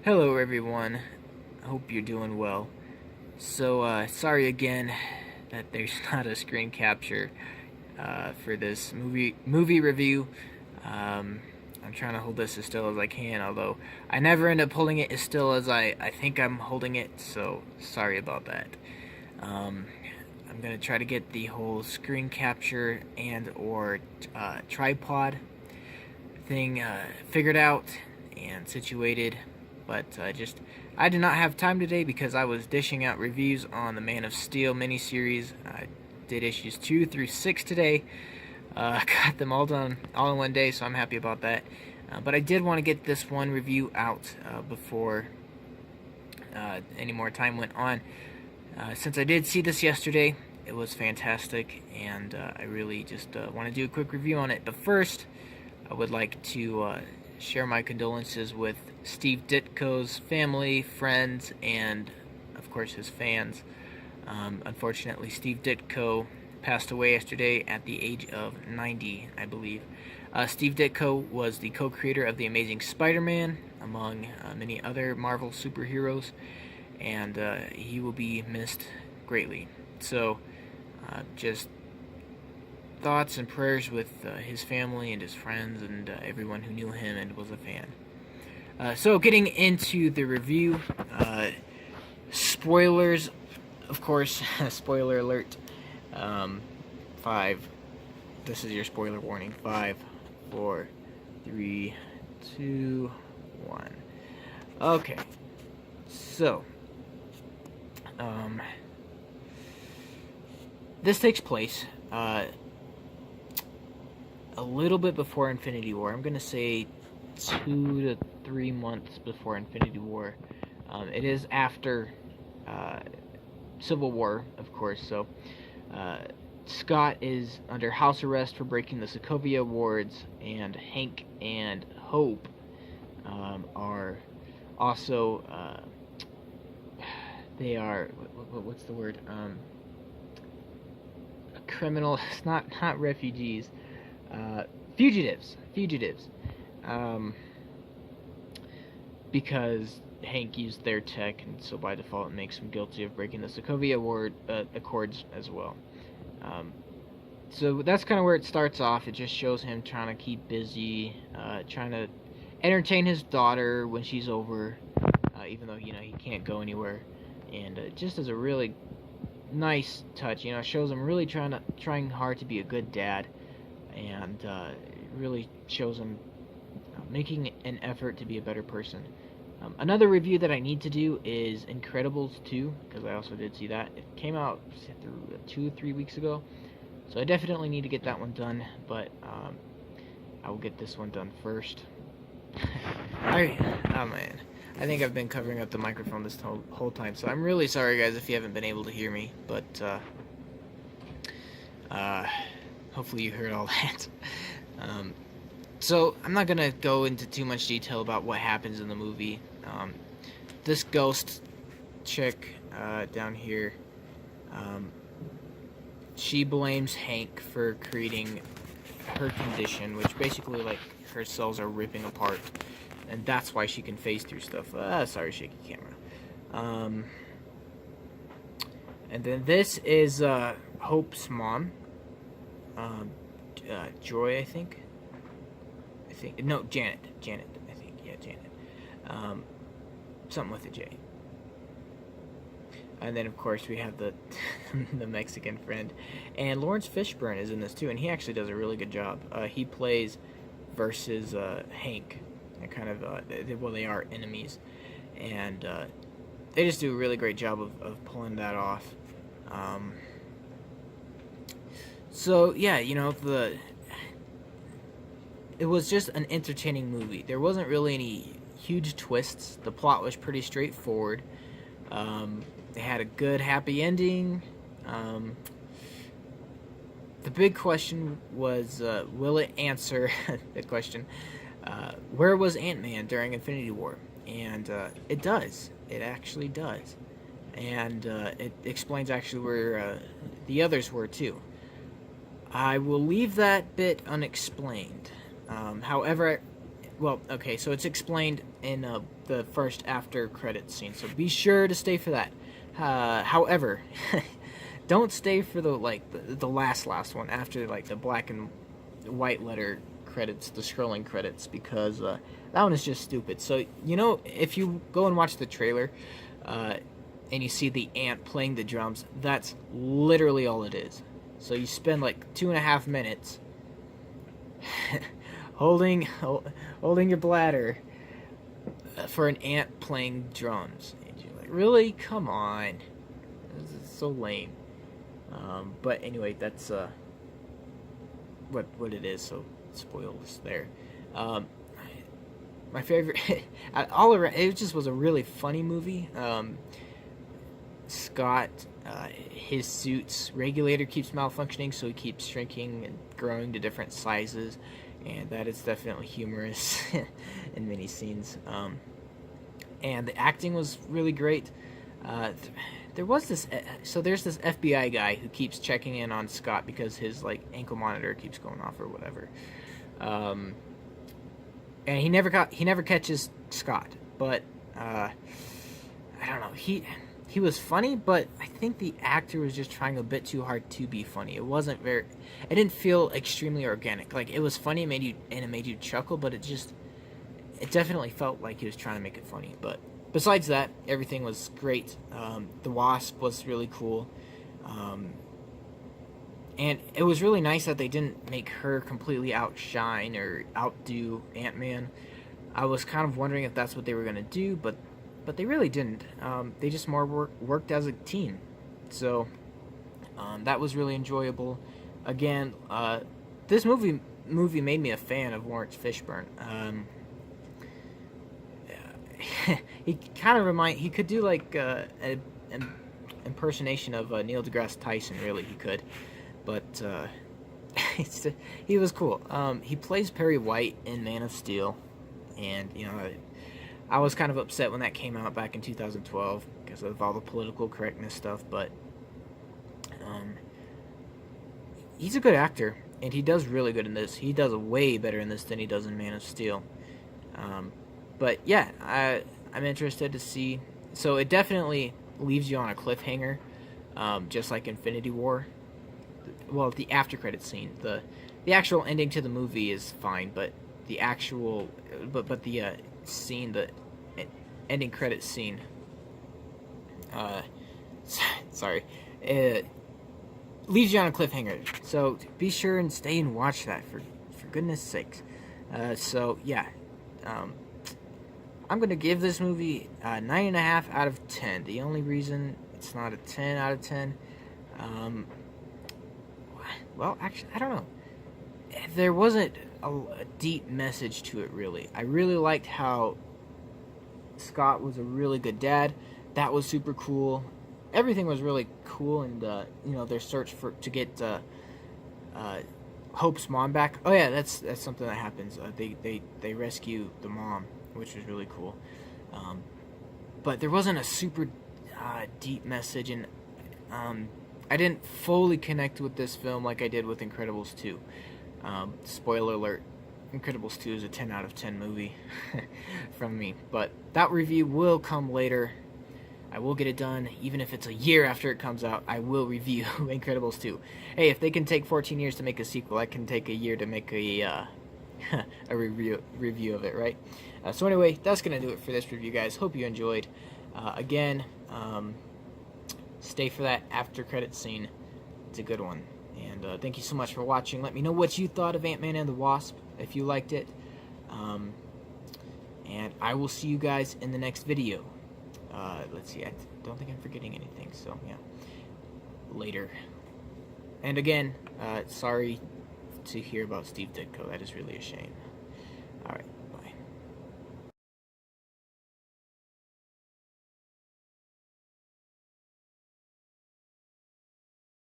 Hello everyone, hope you're doing well. Sorry again that there's not a screen capture for this movie review. I'm trying to hold this as still as I can, although I never end up holding it as still as I think I'm holding it, so sorry about that. I'm going to try to get the whole screen capture and or tripod thing figured out and situated. But I did not have time today because I was dishing out reviews on the Man of Steel miniseries. I did issues 2 through 6 today. Got them all done all in one day, so I'm happy about that. But I did want to get this one review out before any more time went on. Since I did see this yesterday, it was fantastic, and I really just want to do a quick review on it. But first, I would like to share my condolences with Steve Ditko's family, friends, and of course his fans. Unfortunately, Steve Ditko passed away yesterday at the age of 90, I believe. Steve Ditko was the co-creator of The Amazing Spider-Man, among many other Marvel superheroes, and he will be missed greatly. So, just thoughts and prayers with his family and his friends and everyone who knew him and was a fan. So getting into the review, spoilers, of course, spoiler alert. 5, this is your spoiler warning. 5, 4, 3, 2, 1. Okay, so, this takes place, a little bit before Infinity War. I'm going to say 2 to 3 months before Infinity War. It is after Civil War, of course, so Scott is under house arrest for breaking the Sokovia Awards, and Hank and Hope are also, they are, what's the word, criminal, it's not refugees, fugitives, because Hank used their tech, and so by default it makes him guilty of breaking the Sokovia Accords as well. So that's kind of where it starts off. It just shows him trying to keep busy, trying to entertain his daughter when she's over, even though, he can't go anywhere, and just as a really nice touch, it shows him really trying hard to be a good dad, and really shows him making an effort to be a better person. Another review that I need to do is Incredibles 2, because I also did see that. It came out 2 or 3 weeks ago, so I definitely need to get that one done, but I will get this one done first. Oh man, I think I've been covering up the microphone this whole time, so I'm really sorry guys if you haven't been able to hear me, but hopefully you heard all that. So I'm not gonna go into too much detail about what happens in the movie. This ghost chick down here, she blames Hank for creating her condition, which basically, like, her cells are ripping apart, and that's why she can phase through stuff. Sorry, shaky camera. And then this is Hope's mom, Joy, I think. No, Janet, I think, yeah, Janet. Something with a J. And then, of course, we have the the Mexican friend. And Lawrence Fishburne is in this, too, and he actually does a really good job. He plays versus Hank. And kind of, well, they are enemies. And they just do a really great job of pulling that off. So, yeah, it was just an entertaining movie. There wasn't really any huge twists. The plot was pretty straightforward. They had a good, happy ending. The big question was, will it answer the question, where was Ant-Man during Infinity War? And it does. It actually does. And it explains actually where the others were, too. I will leave that bit unexplained. However, well, okay, so it's explained in the first after credits scene, so be sure to stay for that. However, don't stay for the last one after like the black and white letter credits, the scrolling credits, because that one is just stupid. So if you go and watch the trailer, and you see the ant playing the drums, that's literally all it is. So you spend like 2.5 minutes holding your bladder for an ant playing drums. And you're like, really? Come on. This is so lame. But anyway, that's what it is, so spoils there. My favorite, all around, it just was a really funny movie. Scott, his suit's regulator keeps malfunctioning, so he keeps shrinking and growing to different sizes, and that is definitely humorous in many scenes. And the acting was really great. There's this FBI guy who keeps checking in on Scott because his ankle monitor keeps going off or whatever. And he never catches Scott, but I don't know. He was funny, but I think the actor was just trying a bit too hard to be funny. It didn't feel extremely organic. Like, it was funny, it made you chuckle, but it definitely felt like he was trying to make it funny. But besides that, everything was great. The Wasp was really cool. And it was really nice that they didn't make her completely outshine or outdo Ant-Man. I was kind of wondering if that's what they were going to do, but they really didn't. They just more worked as a team. So that was really enjoyable. Again, this movie made me a fan of Lawrence Fishburne. He kind of he could do like an impersonation of Neil deGrasse Tyson. Really, he could. But he was cool. He plays Perry White in Man of Steel, and I was kind of upset when that came out back in 2012 because of all the political correctness stuff. But he's a good actor, and he does really good in this. He does way better in this than he does in Man of Steel. But yeah, I'm interested to see. So it definitely leaves you on a cliffhanger, just like Infinity War. Well, the after credit scene, the actual ending to the movie is fine, but the actual, but the scene, the ending credit scene, sorry, leaves you on a cliffhanger. So be sure and stay and watch that for goodness sakes. So yeah, I'm gonna give this movie 9.5 out of 10. The only reason it's not a 10 out of 10, well, actually, I don't know. There wasn't a deep message to it, really. I really liked how Scott was a really good dad. That was super cool. Everything was really cool, and their search to get Hope's mom back. Oh yeah, that's something that happens. They rescue the mom, which was really cool. But there wasn't a super deep message, and I didn't fully connect with this film like I did with Incredibles 2. Spoiler alert, Incredibles 2 is a 10 out of 10 movie from me. But that review will come later. I will get it done, even if it's a year after it comes out. I will review Incredibles 2. Hey, if they can take 14 years to make a sequel, I can take a year to make a review of it, right? So anyway, that's going to do it for this review, guys. Hope you enjoyed. Again, stay for that after credit scene. It's a good one. And thank you so much for watching. Let me know what you thought of Ant-Man and the Wasp, if you liked it. And I will see you guys in the next video. Let's see, I don't think I'm forgetting anything, so yeah. Later. And again, sorry to hear about Steve Ditko. That is really a shame. Alright.